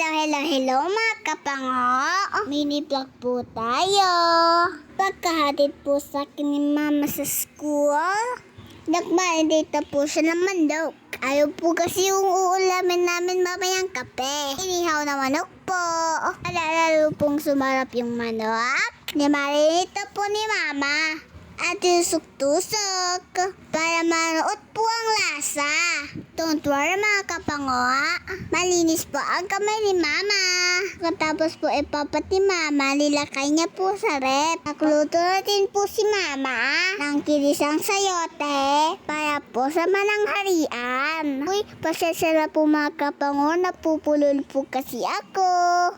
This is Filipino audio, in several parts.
Hello mga kapango. Mini vlog po tayo. Pagkahatid po sa akin ni mama sa school, nagmain dito po siya ng manok. Ayaw po kasi yung uulamin namin mamayang kape. Inihaw na manok po. Lalo pong sumarap yung manok. Nimarinito po ni mama. At tusok-tusok para manuot po ang lasa. Don't worry mga kapango, malinis po ang kamay ni mama. Katapos po ipapat ni mama, nilakay niya po sa rep. Nakluto natin po si mama ng kinisang sayote para po sa mananghalian. Uy, pasensya na po mga kapango, napupulol po kasi ako.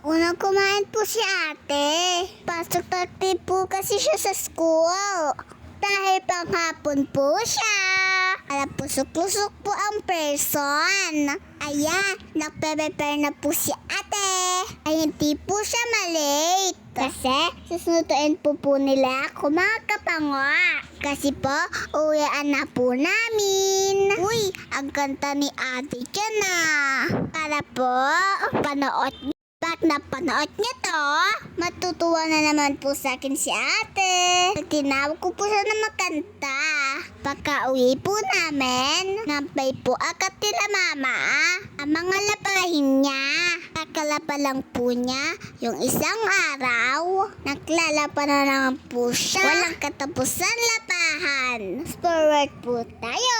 Unang kumain po si ate. Pasok natin po kasi siya sa school. Dahil panghapon po siya. Lusok-lusok po ang person. Ayan, nagpe-prepare na po si ate. Ay, hindi po siya malate. Kasi susunutuin po nila ako mga kapango. Kasi po, uwian na po namin. Uy, ang ganda ni ate dyan Para po, panood niyo. Pag napanood niya to, matutuwa na naman po sa akin si ate. Tinawag ko po siya na makanta. Pagka-uwi po namin, nampay po agad nila mama ang mga lapahin niya. Kakalapa lang po niya yung isang araw. Naglalapa na naman po siya. Walang katapusan lapahan. Forward po tayo.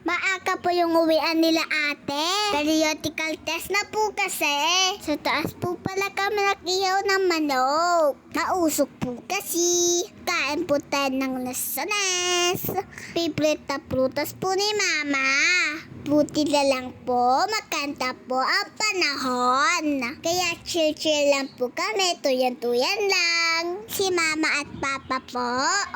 Maaga po yung uwian nila ate. Periodical test na po kasi. Sa taas po pala kami nag-ihaw ng manok. Nausok po kasi. Kain po tayo ng nasanas. Favorite na prutas po ni mama. Buti na lang po, makanta po ang panahon. Kaya chill-chill lang po kami, tuyan-tuyan lang. Si mama at papa po,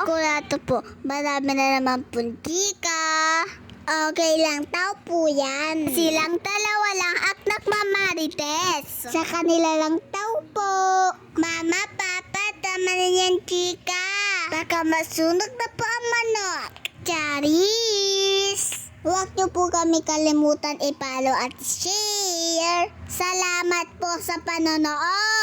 kurato po, marami na naman puntika. Okay lang tao po yan. Silang dalawa lang at nagmamarites. Sa kanila lang tao po. Mama, papa, tama na yan, chika. Baka masunog na po ang manok. Charis! Huwag niyo po kami kalimutan i-follow at share. Salamat po sa panonood.